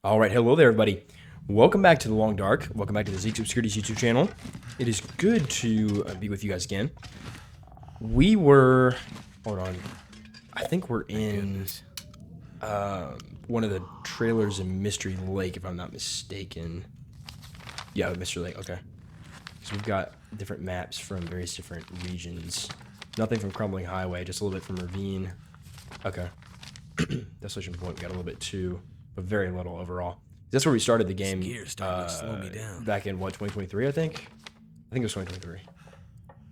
All right, hello there, everybody. Welcome back to The Long Dark. Welcome back to the Zeke's Obscurities YouTube channel. It is good to be with you guys again. We were, hold on, I think we're in one of the trailers in Mystery Lake, if I'm not mistaken. Yeah, Mystery Lake, okay. So we've got different maps from various different regions. Nothing from Crumbling Highway, just a little bit from Ravine. Okay. Desolation Point, we got a little bit too, but very little overall. That's where we started the game Slow me down. back in, what, 2023, I think? I think it was 2023.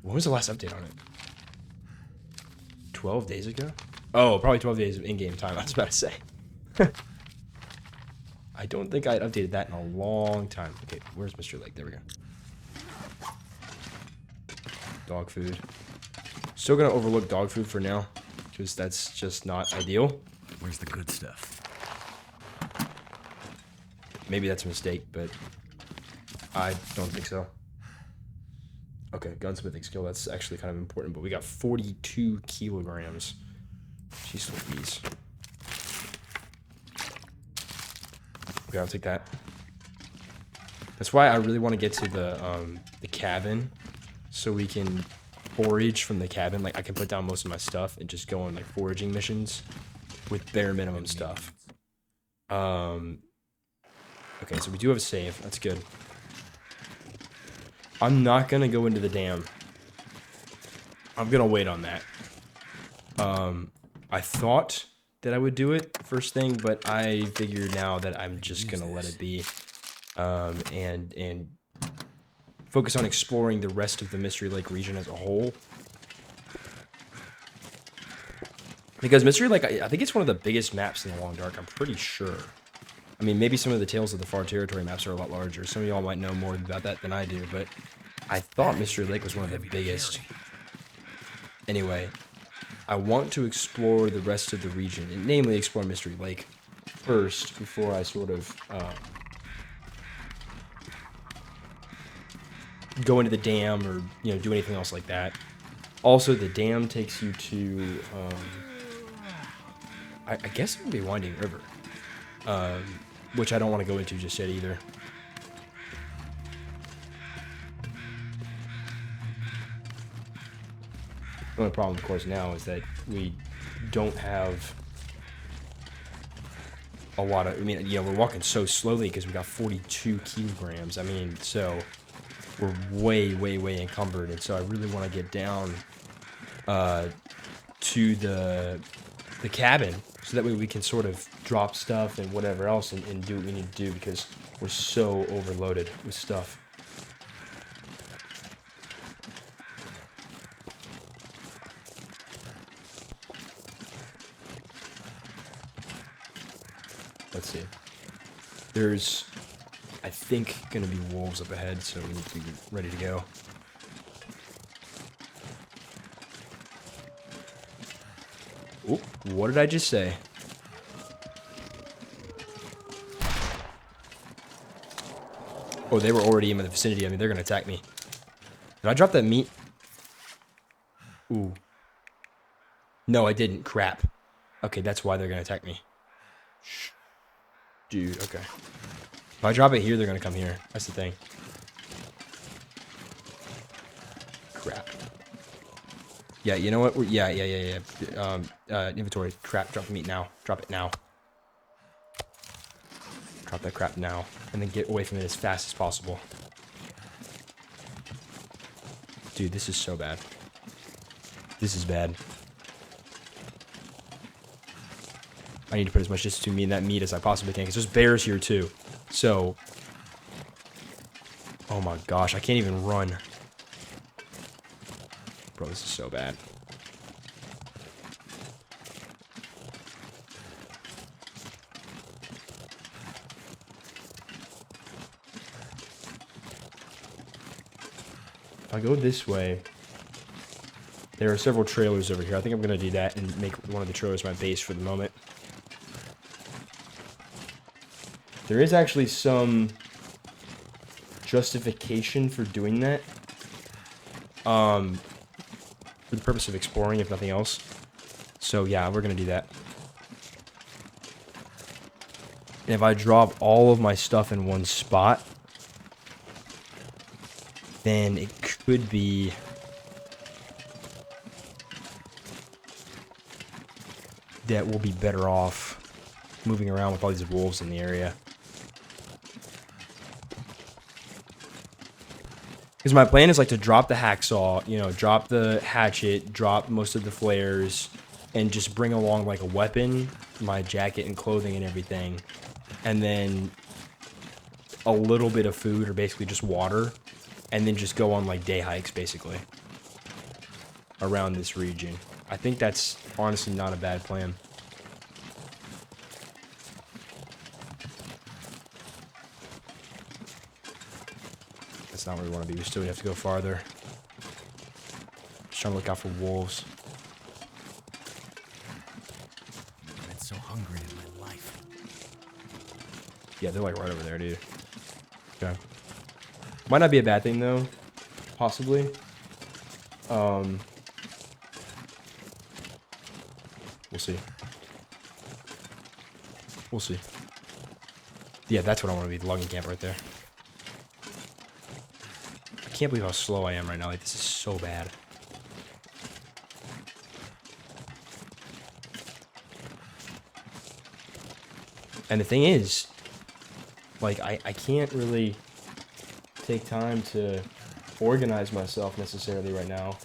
When was the last update on it? 12 days ago? Oh, probably 12 days of in-game time, I was about to say. I don't think I had updated that in a long time. Okay, where's Mr. Lake? There we go. Dog food. Still gonna overlook dog food for now, because that's just not ideal. Where's the good stuff? Maybe that's a mistake, but I don't think so. Okay, gunsmithing skill, that's actually kind of important, but we got 42 kilograms. Jeez Louise. Okay, I'll take that. That's why I really want to get to the cabin, so we can forage from the cabin. Like, I can put down most of my stuff and just go on, like, foraging missions with bare minimum stuff. Okay, so we do have a save. That's good. I'm not going to go into the dam. I'm going to wait on that. I thought that I would do it first thing, but I figure now that I'm just going to let it be. And focus on exploring the rest of the Mystery Lake region as a whole. Because Mystery Lake, I think it's one of the biggest maps in the Long Dark, I'm pretty sure. I mean, maybe some of the Tales of the Far Territory maps are a lot larger. Some of y'all might know more about that than I do, but I thought Mystery Lake was one of the biggest. Anyway, I want to explore the rest of the region, and namely explore Mystery Lake first before I sort of go into the dam or, you know, do anything else like that. Also, the dam takes you to, I guess it would be Winding River. Which I don't want to go into just yet either. The only problem, of course, now is that we don't have a lot of, I mean, yeah, we're walking so slowly because we got 42 kilograms. I mean, so we're way, way, way encumbered. And so I really want to get down to the cabin, so that way we can sort of drop stuff and whatever else and do what we need to do, because we're so overloaded with stuff. Let's see. There's, I think, going to be wolves up ahead, so we need to be ready to go. Oop, what did I just say? Oh, they were already in the vicinity. I mean, they're going to attack me. Did I drop that meat? Ooh. No, I didn't. Crap. Okay, that's why they're going to attack me. Dude, okay. If I drop it here, they're going to come here. That's the thing. Crap. Yeah, you know what? Yeah. Inventory. Crap, drop the meat now. Drop it now. Drop that crap now. And then get away from it as fast as possible. Dude, this is so bad. This is bad. I need to put as much distance between me and that meat as I possibly can, because there's bears here too. So, oh my gosh, I can't even run. Bro, this is so bad. If I go this way, there are several trailers over here. I think I'm going to do that and make one of the trailers my base for the moment. There is actually some justification for doing that. For the purpose of exploring, if nothing else. So yeah, we're going to do that. And if I drop all of my stuff in one spot, then it could be... that we'll be better off moving around with all these wolves in the area. Because my plan is like to drop the hacksaw, you know, drop the hatchet, drop most of the flares, and just bring along like a weapon, my jacket and clothing and everything, and then a little bit of food or basically just water, and then just go on like day hikes basically around this region. I think that's honestly not a bad plan. That's not where we want to be. We still have to go farther. Just trying to look out for wolves. I've been so hungry in my life. Yeah, they're like right over there, dude. Okay. Might not be a bad thing though. Possibly. We'll see. We'll see. Yeah, that's what I want to be. The logging camp right there. I can't believe how slow I am right now. Like, this is so bad. And the thing is, like, I can't really take time to organize myself necessarily right now.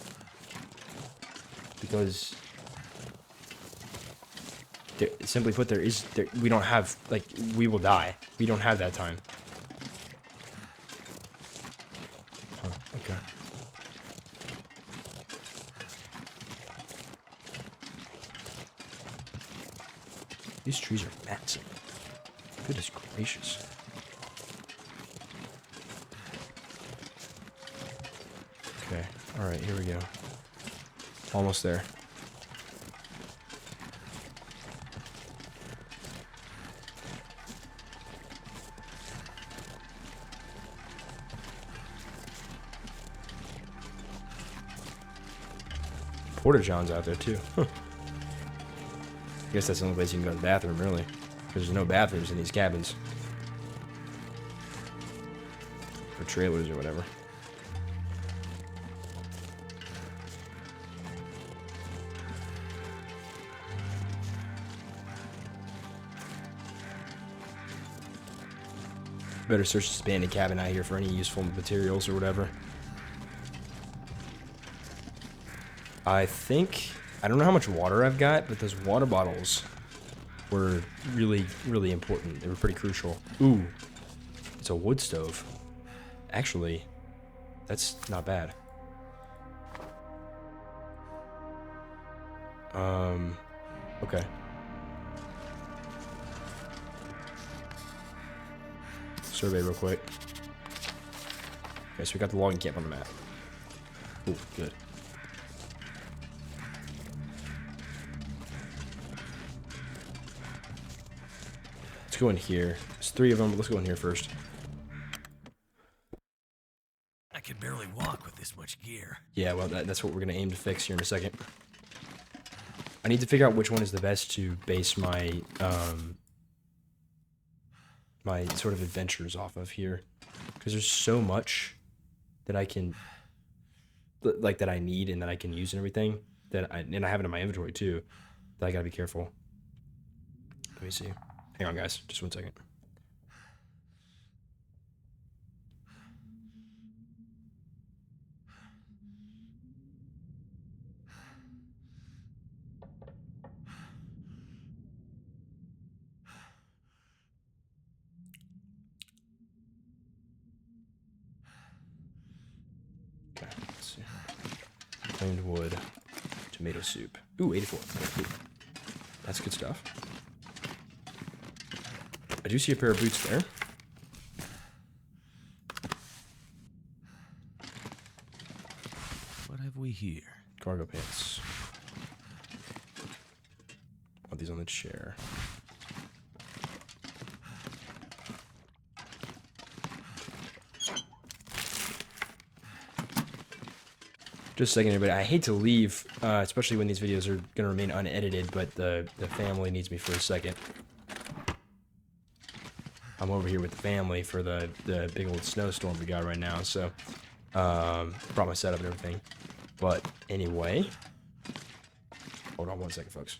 Because, simply put, we don't have, like, we will die. We don't have that time. Huh, okay. These trees are massive. Goodness gracious. Okay, alright, here we go. Almost there. Porta John's out there too. Huh. I guess that's the only place you can go to the bathroom, really. Because there's no bathrooms in these cabins. Or trailers or whatever. Better search this abandoned cabin out here for any useful materials or whatever. I think... I don't know how much water I've got, but those water bottles were really, really important. They were pretty crucial. Ooh. It's a wood stove. Actually, that's not bad. Okay. Survey real quick. Okay, so we got the logging camp on the map. Ooh, good. Let's go in here. There's 3 of them, but let's go in here first. I can barely walk with this much gear. Yeah, well, that's what we're going to aim to fix here in a second. I need to figure out which one is the best to base my, my sort of adventures off of here. Because there's so much that I can, like, that I need and that I can use and everything. And I have it in my inventory, too. That I got to be careful. Let me see. Hang on, guys. Just 1 second. Okay, let's see. Plain wood. Tomato soup. Ooh, 84. Okay, cool. That's good stuff. I do see a pair of boots there. What have we here? Cargo pants. Want these on the chair. Just a second, everybody. I hate to leave, especially when these videos are going to remain unedited, but the family needs me for a second. I'm over here with the family for the big old snowstorm we got right now. So, brought my setup and everything. But anyway, hold on one second, folks.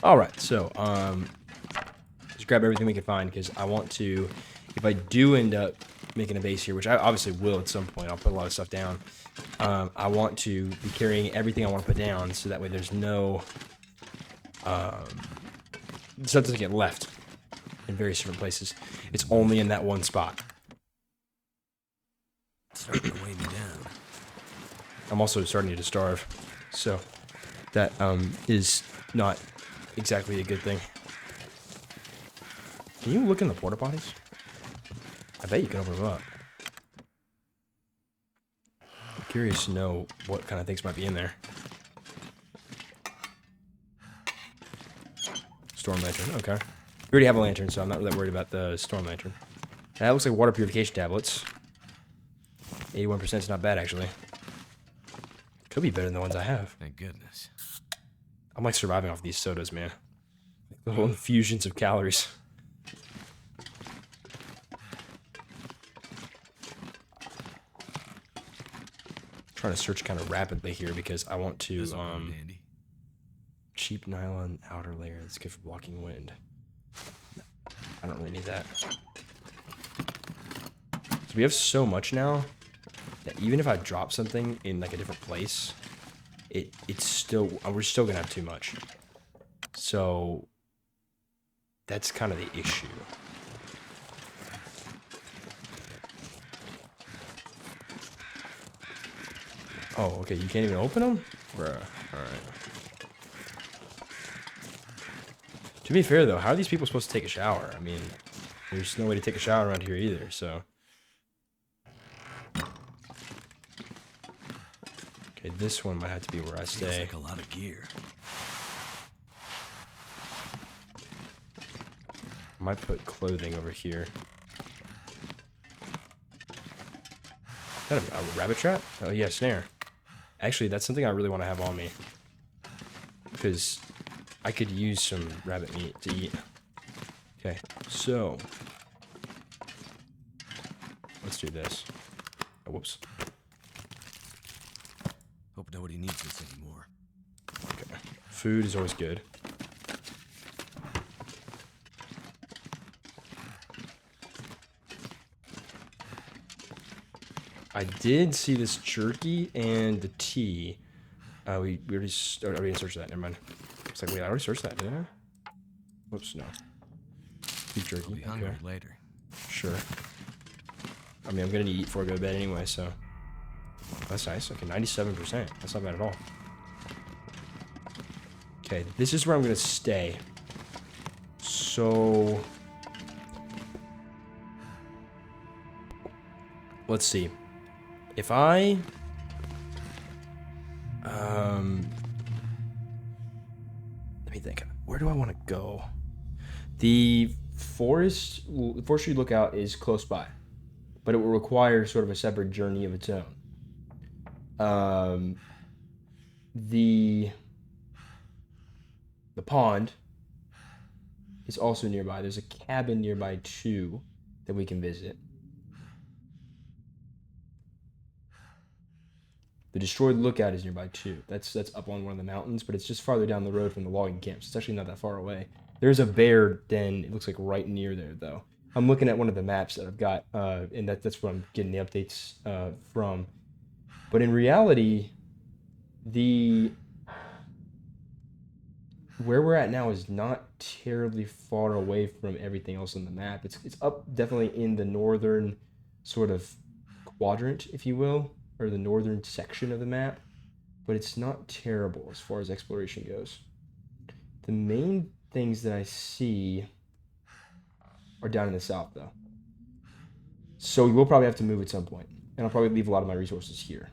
All right, so just grab everything we can find because I want to. If I do end up making a base here, which I obviously will at some point, I'll put a lot of stuff down. I want to be carrying everything I want to put down, so that way there's no stuff doesn't get left in various different places. It's only in that one spot. It's starting to weigh me down. I'm also starting to starve, so that is not exactly a good thing. Can you look in the porta potties? I bet you can open them up. I'm curious to know what kind of things might be in there. Storm lantern, okay. We already have a lantern, so I'm not really worried about the storm lantern. That looks like water purification tablets. 81% is not bad, actually. Could be better than the ones I have. Thank goodness. I'm like surviving off these sodas, man. Little infusions of calories. Trying to search kind of rapidly here because I want to cheap nylon outer layer that's good for blocking wind. I don't really need that. So we have so much now that even if I drop something in like a different place, it's still, we're still gonna have too much. So that's kind of the issue. Oh, okay, you can't even open them? Bruh, alright. To be fair, though, how are these people supposed to take a shower? I mean, there's no way to take a shower around here either, so... Okay, this one might have to be where I stay. Feels like a lot of gear. I might put clothing over here. Is that a rabbit trap? Oh, yeah, snare. Actually, that's something I really want to have on me. Because I could use some rabbit meat to eat. Okay, so... let's do this. Oh, whoops. Hope nobody needs this anymore. Okay. Food is always good. I did see this jerky and the tea. We already didn't search that. Never mind. It's like, wait, I already searched that, didn't I? Whoops, no. Beef jerky. I'll be hungry later. Sure. I mean, I'm gonna eat before I go to bed anyway, so. That's nice. Okay, 97%. That's not bad at all. Okay, this is where I'm gonna stay. So. Let's see. If I. Let me think. Where do I want to go? The forestry lookout is close by, but it will require sort of a separate journey of its own. The pond is also nearby. There's a cabin nearby too that we can visit. The destroyed lookout is nearby too. That's up on one of the mountains, but it's just farther down the road from the logging camps. It's actually not that far away. There's a bear den. It looks like right near there though. I'm looking at one of the maps that I've got, and that's what I'm getting the updates from. But in reality, where we're at now is not terribly far away from everything else on the map. It's up definitely in the northern sort of quadrant, if you will, or the northern section of the map, but it's not terrible as far as exploration goes. The main things that I see are down in the south though. So we will probably have to move at some point, and I'll probably leave a lot of my resources here.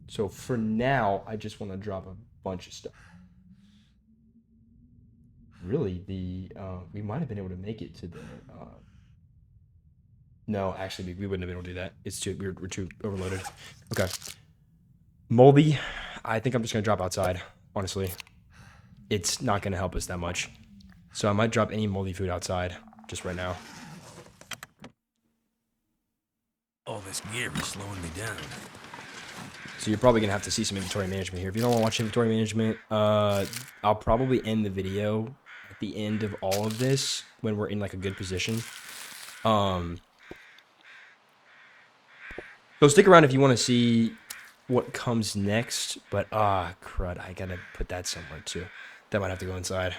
So for now, I just want to drop a bunch of stuff. Really, we might have been able to make it to the. No, actually, we wouldn't have been able to do that. It's too we're too overloaded. Okay, moldy. I think I'm just gonna drop outside. Honestly, it's not gonna help us that much. So I might drop any moldy food outside just right now. All this gear is slowing me down. So you're probably gonna have to see some inventory management here. If you don't want to watch inventory management, I'll probably end the video at the end of all of this when we're in like a good position. So stick around if you want to see what comes next. But crud, I gotta put that somewhere too. That might have to go inside.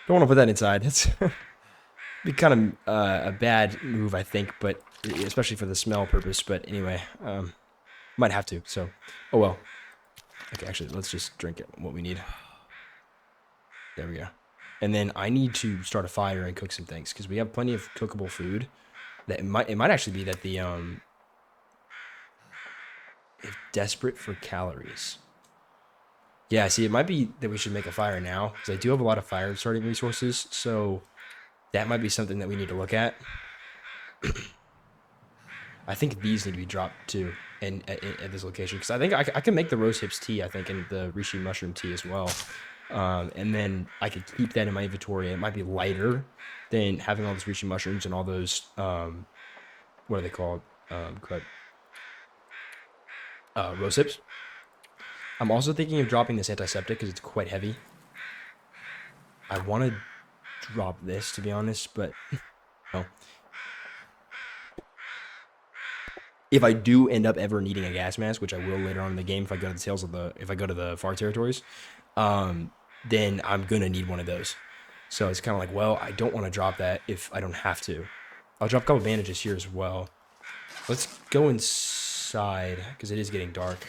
Don't want to put that inside. That's be kind of a bad move, I think, but especially for the smell purpose. But anyway, might have to. So, oh well. Okay, actually, let's just drink it. What we need. There we go. And then I need to start a fire and cook some things because we have plenty of cookable food. That it might actually be that the if desperate for calories. Yeah, see, it might be that we should make a fire now because I do have a lot of fire starting resources. So that might be something that we need to look at. I think these need to be dropped too, and at this location because I think I can make the rose hips tea. I think and the reishi mushroom tea as well, and then I could keep that in my inventory. It might be lighter than having all those reishi mushrooms and all those what are they called? Rose hips. I'm also thinking of dropping this antiseptic because it's quite heavy. I want to drop this to be honest, but no. If I do end up ever needing a gas mask, which I will later on in the game if I go to the far territories, then I'm gonna need one of those. So it's kind of like, well, I don't want to drop that if I don't have to. I'll drop a couple bandages here as well. Let's go inside because it is getting dark.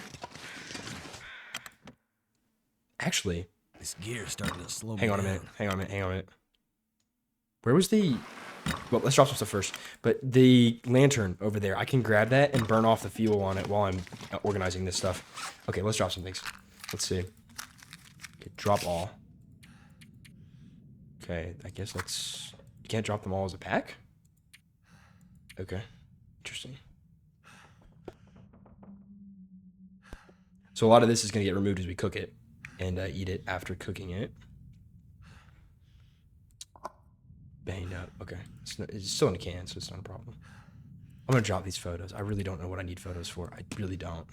Actually, This gear is starting to slow me hang on a down. minute. Hang on a minute. Where was the... Well, let's drop some stuff first. But the lantern over there, I can grab that and burn off the fuel on it while I'm organizing this stuff. Okay, let's drop some things. Let's see. Okay, drop all. Okay, I guess that's... You can't drop them all as a pack? Okay, interesting. So a lot of this is going to get removed as we cook it and eat it after cooking it. Banged up. Okay. It's still in a can, so it's not a problem. I'm going to drop these photos. I really don't know what I need photos for. I really don't.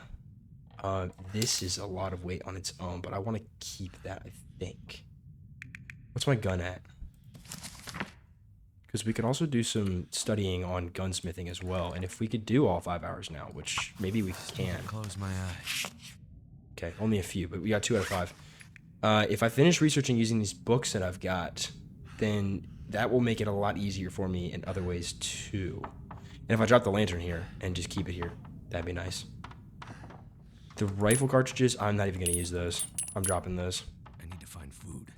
This is a lot of weight on its own, but I want to keep that, I think. What's my gun at? Because we could also do some studying on gunsmithing as well. And if we could do all 5 hours now, which maybe we can. Close my eyes. Okay, only a few, but we got 2 out of 5. If I finish researching using these books that I've got, then that will make it a lot easier for me in other ways too. And if I drop the lantern here and just keep it here, that'd be nice. The rifle cartridges, I'm not even going to use those. I'm dropping those. I need to find food.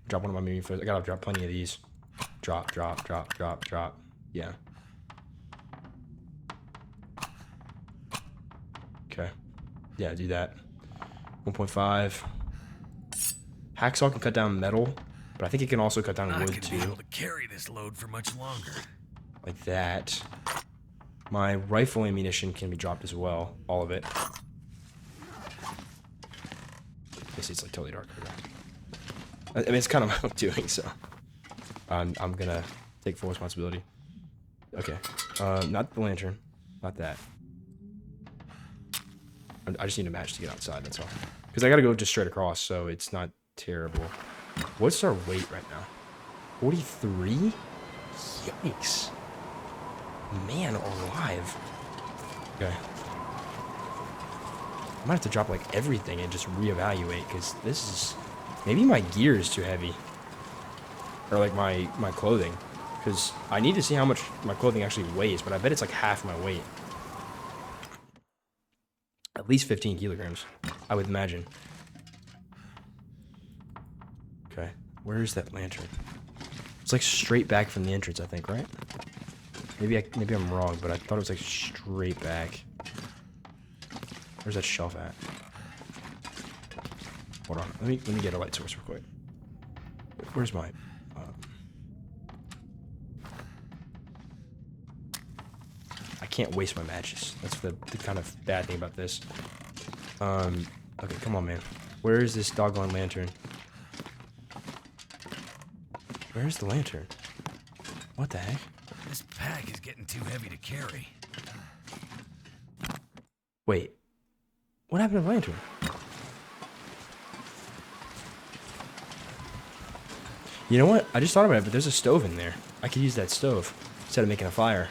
Drop one of my medium foes. I gotta drop plenty of these. Drop, drop, drop, drop, drop. Yeah. Okay. Yeah, do that. 1.5. Hacksaw can cut down metal, but I think it can also cut down Not wood gonna be able too. to carry this load for much longer. Like that. My rifle ammunition can be dropped as well. All of it. This is like totally dark. I mean, it's kind of my own doing, so I'm gonna take full responsibility. Okay, not the lantern, not that. I just need a match to get outside. That's all. Because I gotta go just straight across, so it's not terrible. What's our weight right now? 43? Yikes! Man alive. Okay. I might have to drop like everything and just reevaluate because this is maybe my gear is too heavy, or like my clothing, because I need to see how much my clothing actually weighs, but I bet it's like half my weight. At least 15 kilograms, I would imagine. Okay, where is that lantern? It's like straight back from the entrance, I think, right? Maybe I'm wrong, but I thought it was like straight back. Where's that shelf at? Hold on, let me get a light source real quick. Where's my? I can't waste my matches. That's the kind of bad thing about this. Okay, come on, man. Where is this doggone lantern? Where's the lantern? What the heck? This pack is getting too heavy to carry. Wait. What happened to the lantern? You know what? I just thought about it, but there's a stove in there. I could use that stove instead of making a fire.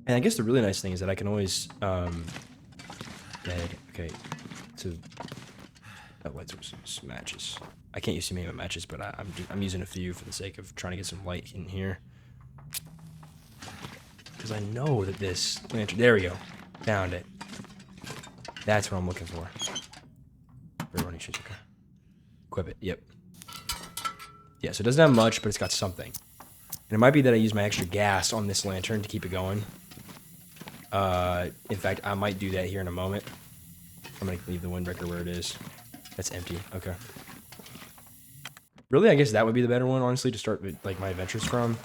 And I guess the really nice thing is that I can always, okay, to, light sources, matches. I can't use too many matches, but I'm using a few for the sake of trying to get some light in here. Because I know that this lantern, there we go, found it. That's what I'm looking for. Running shoes, okay. Equip it, yep. Yeah, so it doesn't have much, but it's got something. And it might be that I use my extra gas on this lantern to keep it going. In fact, I might do that here in a moment. I'm gonna leave the windbreaker where it is. That's empty, okay. Really, I guess that would be the better one, honestly, to start like my adventures from.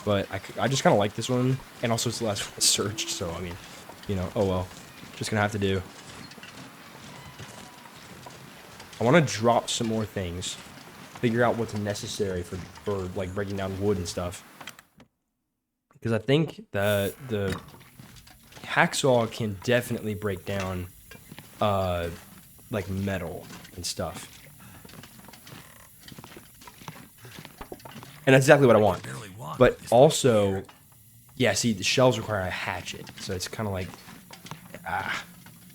But I just kind of like this one, and also it's the last one searched, so I mean, you know, oh well. Just gonna have to do. I want to drop some more things, figure out what's necessary for like breaking down wood and stuff. Because I think the hacksaw can definitely break down like metal and stuff. And that's exactly what I want. But also, yeah, see, the shelves require a hatchet. So it's kind of like,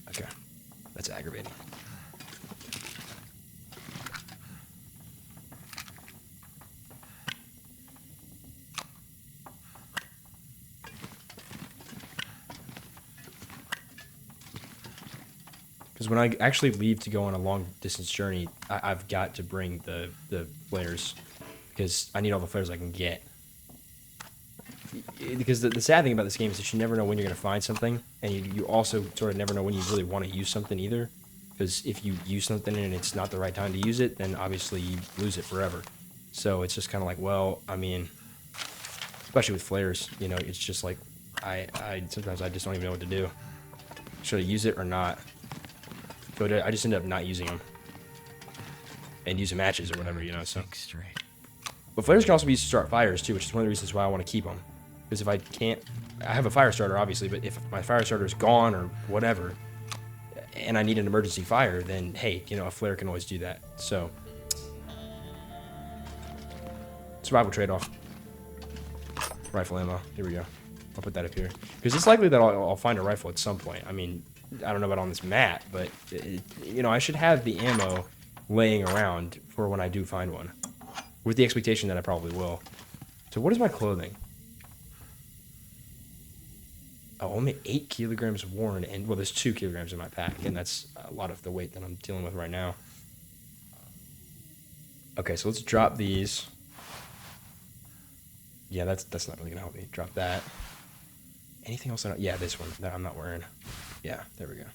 okay. That's aggravating. Because when I actually leave to go on a long distance journey, I've got to bring the flares. Because I need all the flares I can get. Because the sad thing about this game is that you never know when you're going to find something. And you also sort of never know when you really want to use something either. Because if you use something and it's not the right time to use it, then obviously you lose it forever. So it's just kind of like, well, I mean, especially with flares, you know, it's just like, sometimes I just don't even know what to do. Should I use it or not? But I just end up not using them. And using matches or whatever, you know, so. But flares can also be used to start fires too, which is one of the reasons why I want to keep them. Because if I can't, I have a fire starter obviously, but if my fire starter is gone or whatever, and I need an emergency fire, then hey, you know, a flare can always do that. So, survival trade-off. Rifle ammo. Here we go. I'll put that up here. Because it's likely that I'll find a rifle at some point. I mean, I don't know about on this map, but, you know, I should have the ammo laying around for when I do find one. With the expectation that I probably will. So what is my clothing? Oh, only 8 kilograms worn, and, well, there's 2 kilograms in my pack, and that's a lot of the weight that I'm dealing with right now. Okay, so let's drop these. Yeah, that's not really gonna help me. Drop that. Anything else? Yeah, this one that I'm not wearing. Yeah, there we go.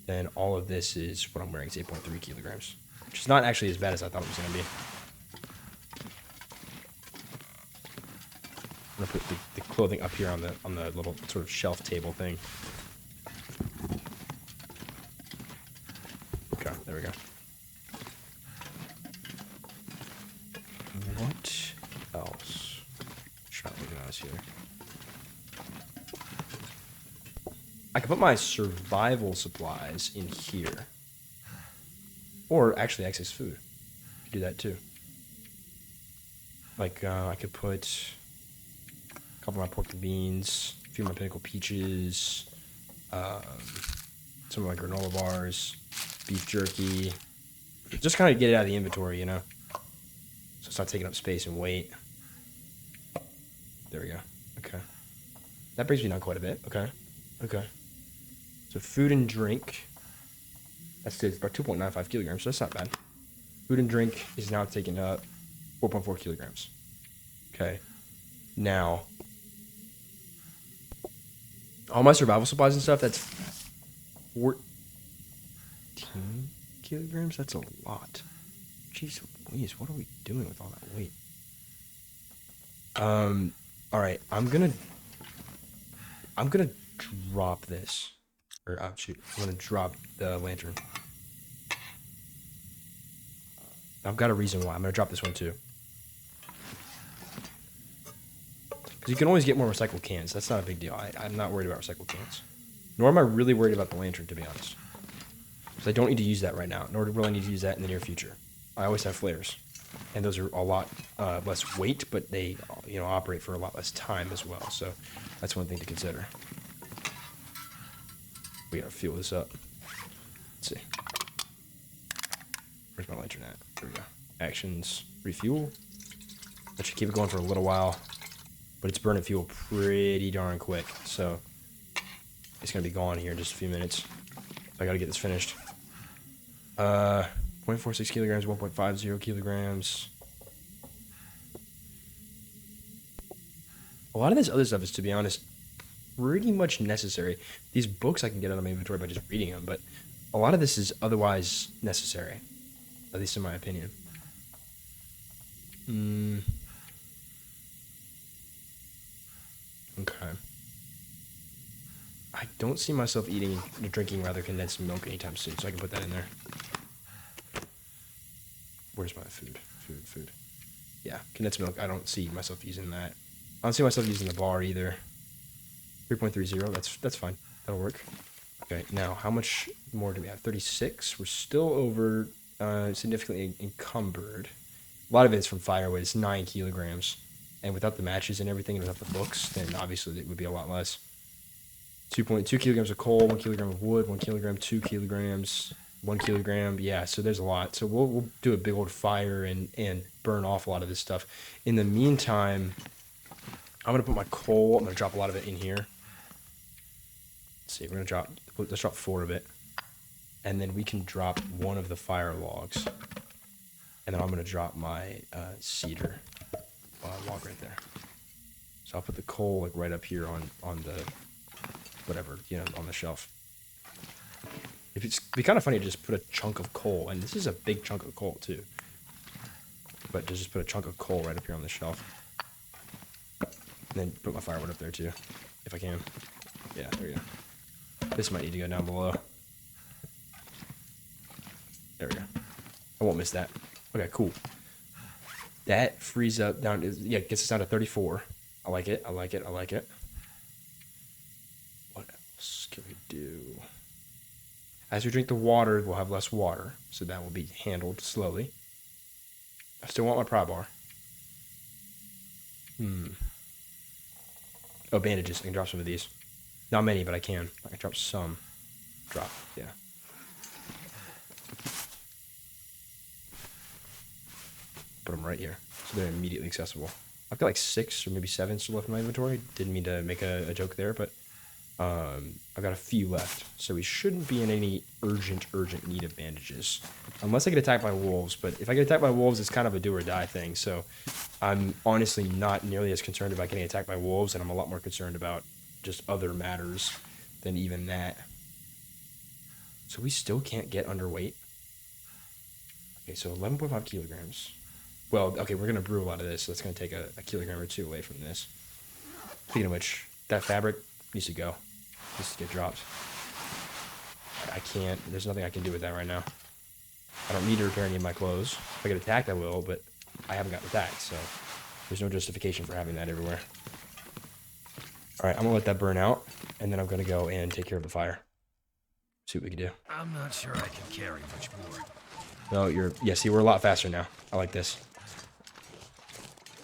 Then all of this is what I'm wearing. It's 8.3 kilograms, which is not actually as bad as I thought it was gonna be. I'm gonna put the clothing up here on the little sort of shelf table thing. Okay, there we go. What else? Try to look at this here. I can put my survival supplies in here, or actually excess food. I could do that too. Like I could put a couple of my pork and beans, a few of my pinnacle peaches, some of my granola bars, beef jerky. Just kind of get it out of the inventory, you know? So it's not taking up space and weight. There we go. Okay. That brings me down quite a bit. Okay. Okay. So food and drink. That's about 2.95 kilograms, so that's not bad. Food and drink is now taking up 4.4 kilograms. Okay. Now, all my survival supplies and stuff, that's 14 kilograms? That's a lot. Jeez Louise, what are we doing with all that weight? Alright, I'm gonna drop this. Or, oh, shoot. I'm gonna drop the lantern. I've got a reason why. I'm gonna drop this one too. Because you can always get more recycled cans. That's not a big deal. I'm not worried about recycled cans. Nor am I really worried about the lantern, to be honest. Because I don't need to use that right now. Nor will I need to use that in the near future. I always have flares. And those are a lot less weight, but they, you know, operate for a lot less time as well. So that's one thing to consider. We gotta fuel this up. Let's see. Where's my lantern at? There we go. Actions, refuel. That should keep it going for a little while. But it's burning fuel pretty darn quick. So it's gonna be gone here in just a few minutes. So I gotta get this finished. 0.46 kilograms, 1.50 kilograms. A lot of this other stuff is, to be honest, pretty much necessary. These books I can get out of my inventory by just reading them, but a lot of this is otherwise necessary, at least in my opinion. Okay. I don't see myself drinking rather condensed milk anytime soon, so I can put that in there. Where's my food? Food. Yeah, condensed milk. I don't see myself using that. I don't see myself using the bar either. 3.30, that's fine. That'll work. Okay, now how much more do we have? 36. We're still over significantly encumbered. A lot of it's from firewood. It's 9 kilograms. And without the matches and everything, and without the books, then obviously it would be a lot less. 2.2 kilograms of coal, 1 kilogram of wood, 1 kilogram, 2 kilograms, 1 kilogram. Yeah, so there's a lot. So we'll do a big old fire and burn off a lot of this stuff. In the meantime, I'm going to put my coal, I'm going to drop a lot of it in here. Let's see, let's drop 4 of it. And then we can drop 1 of the fire logs. And then I'm going to drop my cedar log right there. So I'll put the coal like right up here on the, whatever, you know, on the shelf. It'd be kind of funny to just put a chunk of coal, and this is a big chunk of coal too. But to just put a chunk of coal right up here on the shelf. And then put my firewood up there too, if I can. Yeah, there we go. This might need to go down below. There we go. I won't miss that. Okay, cool. That frees up down to, yeah, gets us down to 34. I like it. What else can we do? As we drink the water, we'll have less water, so that will be handled slowly. I still want my pry bar. Oh, bandages. I can drop some of these. Not many, but I can. I can drop some. Drop. Yeah. Put them right here. So they're immediately accessible. I've got like 6 or maybe 7 still left in my inventory. Didn't mean to make a joke there, but I've got a few left. So we shouldn't be in any urgent need of bandages. Unless I get attacked by wolves. But if I get attacked by wolves, it's kind of a do or die thing. So I'm honestly not nearly as concerned about getting attacked by wolves, and I'm a lot more concerned about just other matters than even that. So we still can't get underweight. Okay, so 11.5 kilograms. Well, okay, we're going to brew a lot of this, so that's going to take a kilogram or 2 away from this. Speaking of which, that fabric needs to go. Needs to get dropped. I can't. There's nothing I can do with that right now. I don't need to repair any of my clothes. If I get attacked, I will, but I haven't gotten attacked, so there's no justification for having that everywhere. Alright, I'm going to let that burn out, and then I'm going to go and take care of the fire. See what we can do. I'm not sure I can carry much more. No, yeah, see, we're a lot faster now. I like this.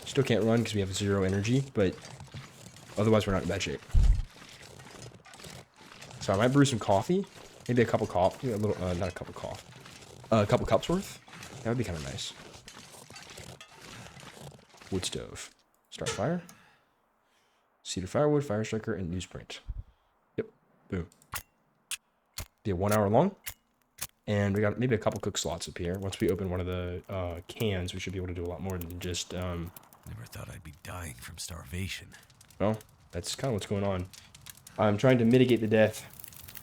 Still can't run because we have 0 energy, but otherwise we're not in bad shape. So I might brew some coffee. Maybe a cup of coffee. A little, not a cup of coffee. A couple cups worth. That would be kind of nice. Wood stove. Start fire. Cedar firewood, fire striker, and newsprint. Yep. Boom. Be a 1 hour long. And we got maybe a couple cook slots up here. Once we open one of the cans, we should be able to do a lot more than just... Never thought I'd be dying from starvation. Well, that's kind of what's going on. I'm trying to mitigate the death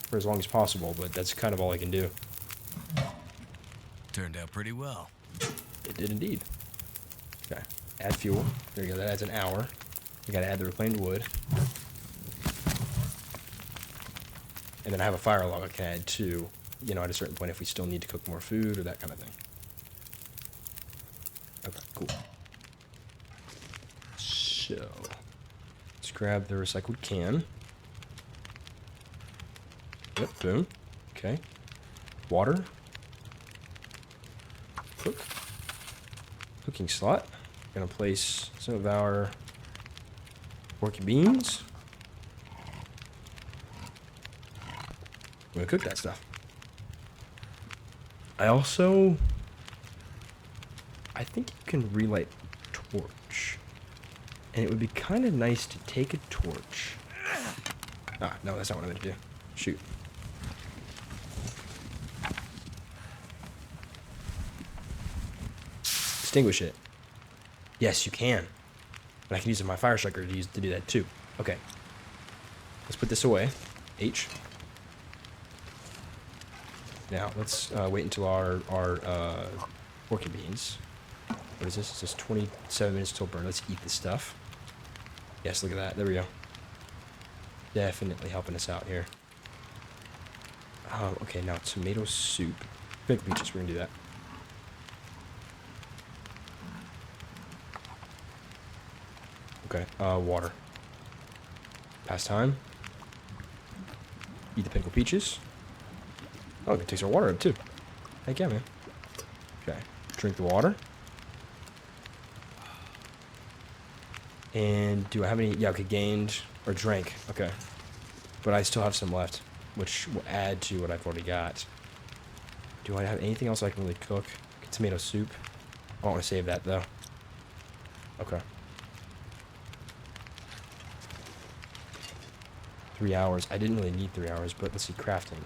for as long as possible, but that's kind of all I can do. Turned out pretty well. It did indeed. Okay. Add fuel. There we go. That adds an hour. We gotta add the reclaimed wood. And then I have a fire log I can add too, you know, at a certain point if we still need to cook more food or that kind of thing. Okay, cool. So, let's grab the recycled can. Yep, boom. Okay. Water. Cook. Cooking slot. Gonna place some of our pork and beans. I'm gonna cook that stuff. I think you can relight a torch. And it would be kind of nice to take a torch. Ah, no, that's not what I meant to do. Shoot. Extinguish it. Yes, you can. And I can use my fire striker to do that too. Okay. Let's put this away. H. Now, let's wait until our pork and beans. What is this? It says 27 minutes till burn. Let's eat this stuff. Yes, look at that. There we go. Definitely helping us out here. Okay, now tomato soup. Pickle peaches, we're gonna do that. Okay, water. Past time. Eat the pickle peaches. Oh, it takes our water up too. Heck yeah, man. Okay, drink the water. And do I have any? Yeah, okay, gained or drank. Okay, but I still have some left, which will add to what I've already got. Do I have anything else I can really cook? Tomato soup. I don't want to save that though. Okay. 3 hours. I didn't really need 3 hours, but let's see, crafting.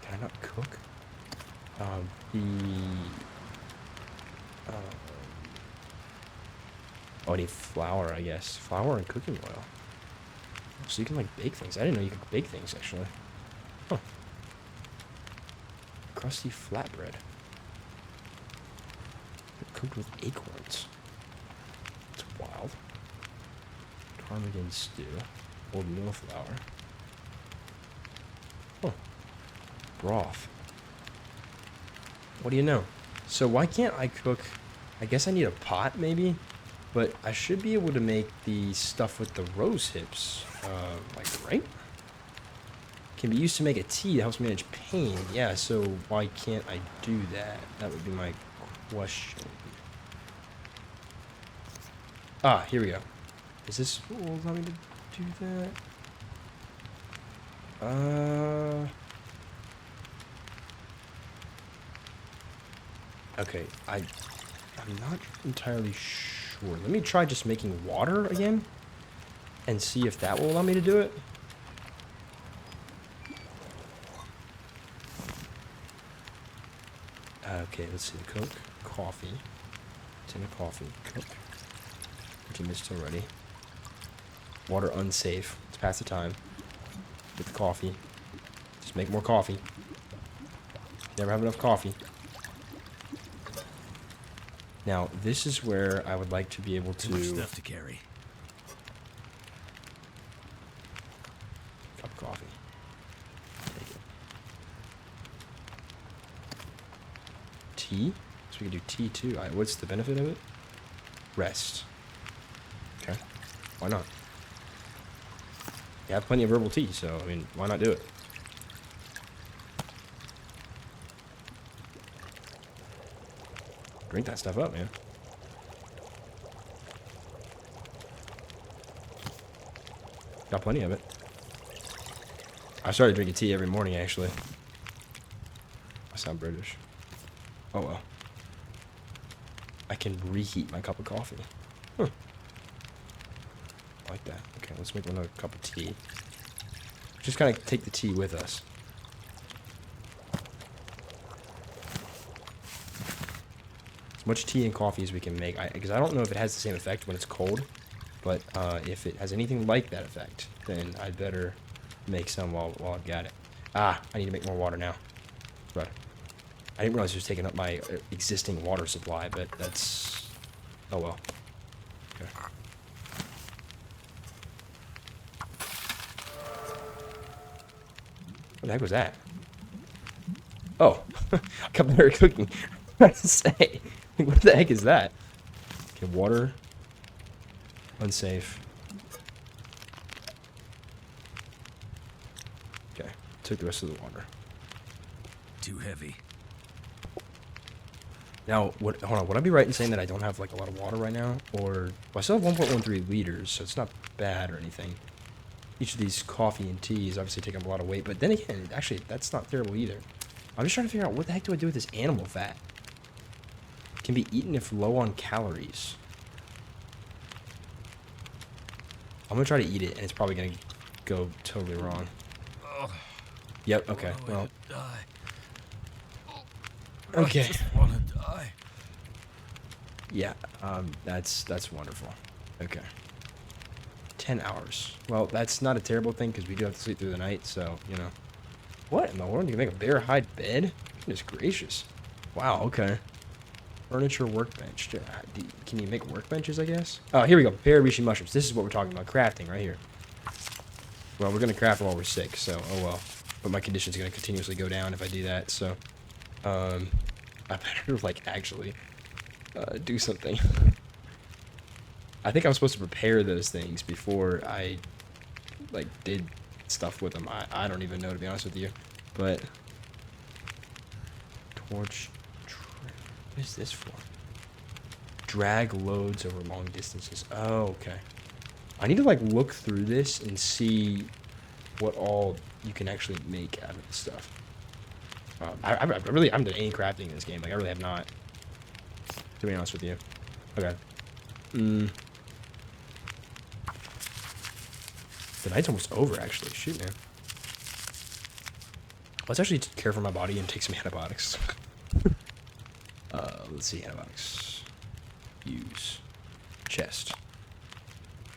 Can I not cook? Oh, I need flour, I guess. Flour and cooking oil. So you can, like, bake things. I didn't know you could bake things, actually. Huh. Crusty flatbread. Cooked with acorns. It's wild. Ptarmigan stew. Old meal flour. Huh. Broth. What do you know? So why can't I cook? I guess I need a pot, maybe? But I should be able to make the stuff with the rose hips, like, right? Can be used to make a tea that helps manage pain. Yeah, so why can't I do that? That would be my question. Ah, here we go. Is this what will allow me to do that? Okay, I'm not entirely sure. Let me try just making water again and see if that will allow me to do it. Okay, let's see. Cook, coffee, tin of coffee, cook. 15 minutes till ready. Water unsafe. Let's pass the time. Get the coffee. Just make more coffee. Never have enough coffee. Now, this is where I would like to be able to... Too much stuff to carry. Cup of coffee. Take it. Tea? So we can do tea too. What's the benefit of it? Rest. Okay. Why not? You have plenty of herbal tea, so, I mean, why not do it? Drink that stuff up, man. Got plenty of it. I started drinking tea every morning, actually. I sound British. Oh, well. I can reheat my cup of coffee. Huh. I like that. Okay, let's make another cup of tea. Just kind of take the tea with us. As much tea and coffee as we can make. Because I don't know if it has the same effect when it's cold. But if it has anything like that effect, then I'd better make some while I've got it. Ah, I need to make more water now. Right. I didn't realize it was taking up my existing water supply, but that's... Oh well. Okay. What the heck was that? Oh, cupbearer cooking. I was to say, what the heck is that? Okay, water. Unsafe. Okay, took the rest of the water. Too heavy. Now, hold on, would I be right in saying that I don't have like a lot of water right now? Or, well, I still have 1.13 liters, so it's not bad or anything. Each of these coffee and teas obviously take up a lot of weight, but then again, actually, that's not terrible either. I'm just trying to figure out what the heck do I do with this animal fat? Can be eaten if low on calories. I'm gonna try to eat it, and it's probably gonna go totally wrong. Yep, okay, well. Okay. I just wanna die. Yeah, that's wonderful. Okay. 10 hours. Well, that's not a terrible thing, because we do have to sleep through the night, so, you know. What in the world? You can make a bear hide bed? Goodness gracious. Wow, okay. Furniture workbench. Can you make workbenches, I guess? Oh, here we go. Prepared reishi mushrooms. This is what we're talking about. Crafting right here. Well, we're going to craft while we're sick, so, oh well. But my condition's going to continuously go down if I do that, so. I better, like, actually do something. I think I'm supposed to prepare those things before I, like, did stuff with them. I don't even know, to be honest with you. But. Torch. What is this for? Drag loads over long distances. Oh, okay. I need to like look through this and see what all you can actually make out of this stuff. I really haven't done any crafting in this game. Like I really have not. To be honest with you. Okay. The night's almost over, actually. Shoot, man. Let's actually care for my body and take some antibiotics. Let's see, antibiotics. Use. Chest.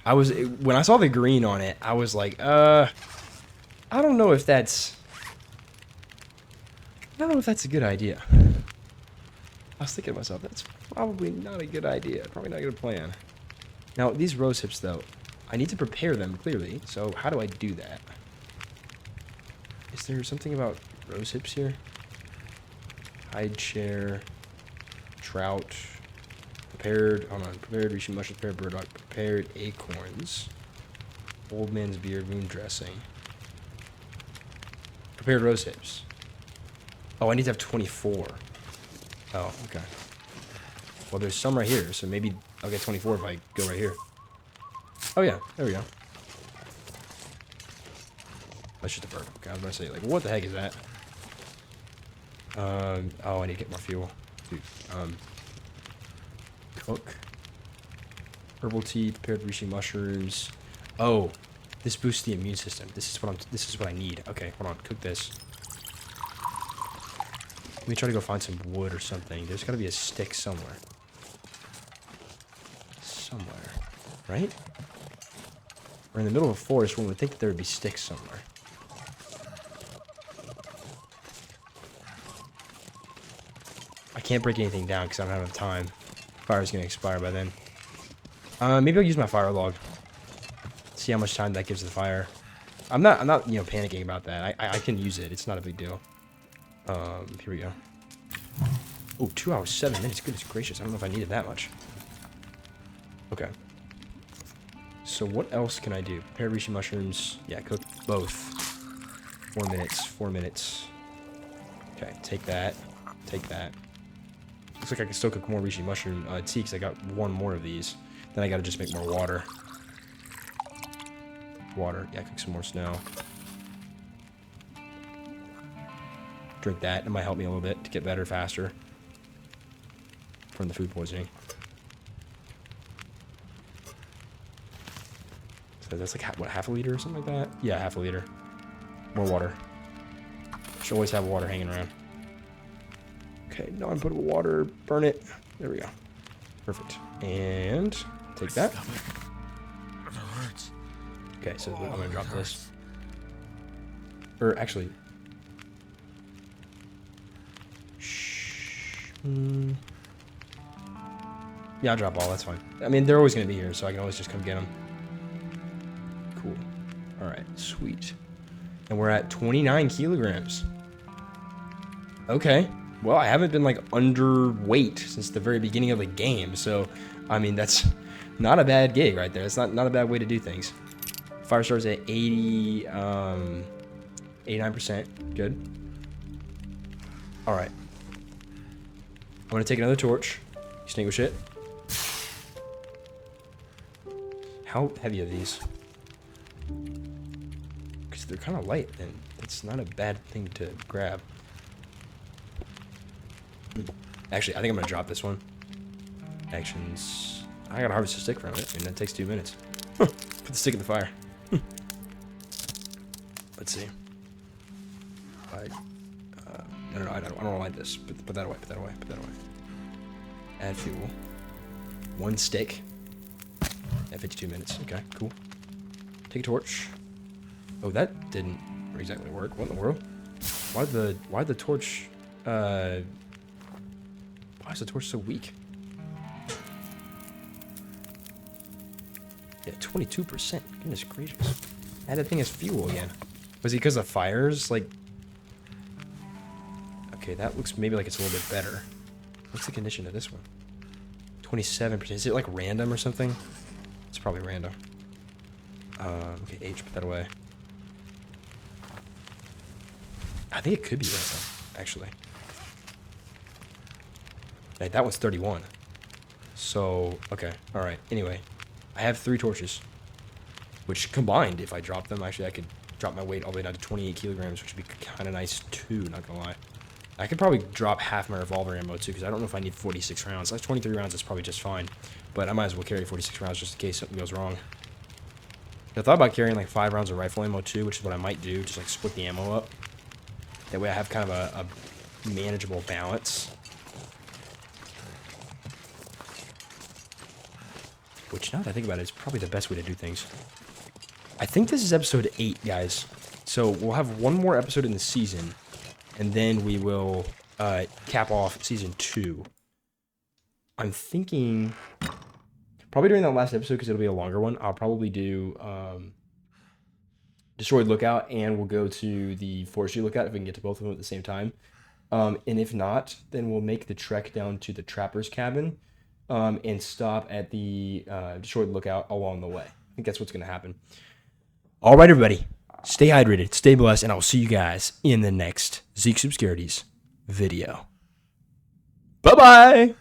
When I saw the green on it, I was like, I don't know if that's a good idea. I was thinking to myself, that's probably not a good idea. Probably not a good plan. Now, these rose hips, though, I need to prepare them, clearly. So, how do I do that? Is there something about rose hips here? Hide share. Trout. Prepared, hold on. Prepared reishi mushrooms, prepared burdock, prepared acorns. Old man's beard, moon dressing. Prepared rose hips. Oh, I need to have 24. Oh, okay. Well, there's some right here, so maybe I'll get 24 if I go right here. Oh yeah, there we go. That's just a bird. Okay, I was gonna say, like, what the heck is that? Oh, I need to get more fuel. Dude, cook. Herbal tea, prepared reishi mushrooms. Oh, this boosts the immune system. This is what I need. Okay, hold on. Cook this. Let me try to go find some wood or something. There's gotta be a stick somewhere. Somewhere. Right? We're in the middle of a forest. One would think that there would be sticks somewhere. I can't break anything down because I don't have enough time. Fire's gonna expire by then. Maybe I'll use my fire log. See how much time that gives the fire. I'm not, you know, panicking about that. I can use it. It's not a big deal. Here we go. Oh, 2 hours, 7 minutes. Goodness gracious. I don't know if I needed that much. Okay. So what else can I do? Prepare reishi mushrooms. Yeah, cook both. 4 minutes. 4 minutes. Okay, take that. Take that. Looks like I can still cook more reishi mushroom tea because I got one more of these. Then I gotta just make more water. Water. Yeah, cook some more snow. Drink that. It might help me a little bit to get better faster from the food poisoning. So that's like, what, half a liter or something like that? Yeah, half a liter. More water. Should always have water hanging around. Okay, non-potable water. Burn it. There we go. Perfect. And take that. It hurts. Okay, so I'm gonna drop this. Or actually, yeah, I'll drop all. That's fine. I mean, they're always gonna be here, so I can always just come get them. Cool. All right, sweet. And we're at 29 kilograms. Okay. Well, I haven't been like underweight since the very beginning of the game, so I mean that's not a bad gig right there. It's not a bad way to do things. Fire starts at 89%. Good. All right. I'm gonna take another torch. Extinguish it. How heavy are these? Because they're kind of light, and it's not a bad thing to grab. Actually, I think I'm gonna drop this one. Actions. I gotta harvest a stick from it, and that takes 2 minutes. Put the stick in the fire. Let's see. No, I don't want to light this. Put that away. Put that away. Put that away. Add fuel. 1 stick. At 52 minutes. Okay, cool. Take a torch. Oh, that didn't exactly work. What in the world? Why'd the torch? Why is the torch so weak? Yeah, 22%. Goodness gracious. Add that thing as fuel again. Was it because of fires? Like, okay, that looks maybe like it's a little bit better. What's the condition of this one? 27%. Is it like random or something? It's probably random. Okay, H, put that away. I think it could be random, actually. Hey, that one's 31. So, okay, alright. Anyway, I have 3 torches. Which combined, if I drop them, actually I could drop my weight all the way down to 28 kilograms, which would be kind of nice too, not gonna lie. I could probably drop half my revolver ammo too, because I don't know if I need 46 rounds. Like 23 rounds is probably just fine. But I might as well carry 46 rounds just in case something goes wrong. I thought about carrying like 5 rounds of rifle ammo too, which is what I might do, just like split the ammo up. That way I have kind of a manageable balance. Which, now that I think about it, is probably the best way to do things. I think this is episode 8, guys. So we'll have one more episode in the season, and then we will cap off season 2. I'm thinking, probably during that last episode, because it'll be a longer one, I'll probably do Destroyed Lookout, and we'll go to the Forestry Lookout if we can get to both of them at the same time. And if not, then we'll make the trek down to the Trapper's Cabin and stop at the Destroyed Lookout along the way. I think that's what's going to happen. All right, everybody. Stay hydrated, stay blessed, and I'll see you guys in the next Zeke's Obscurities video. Bye-bye!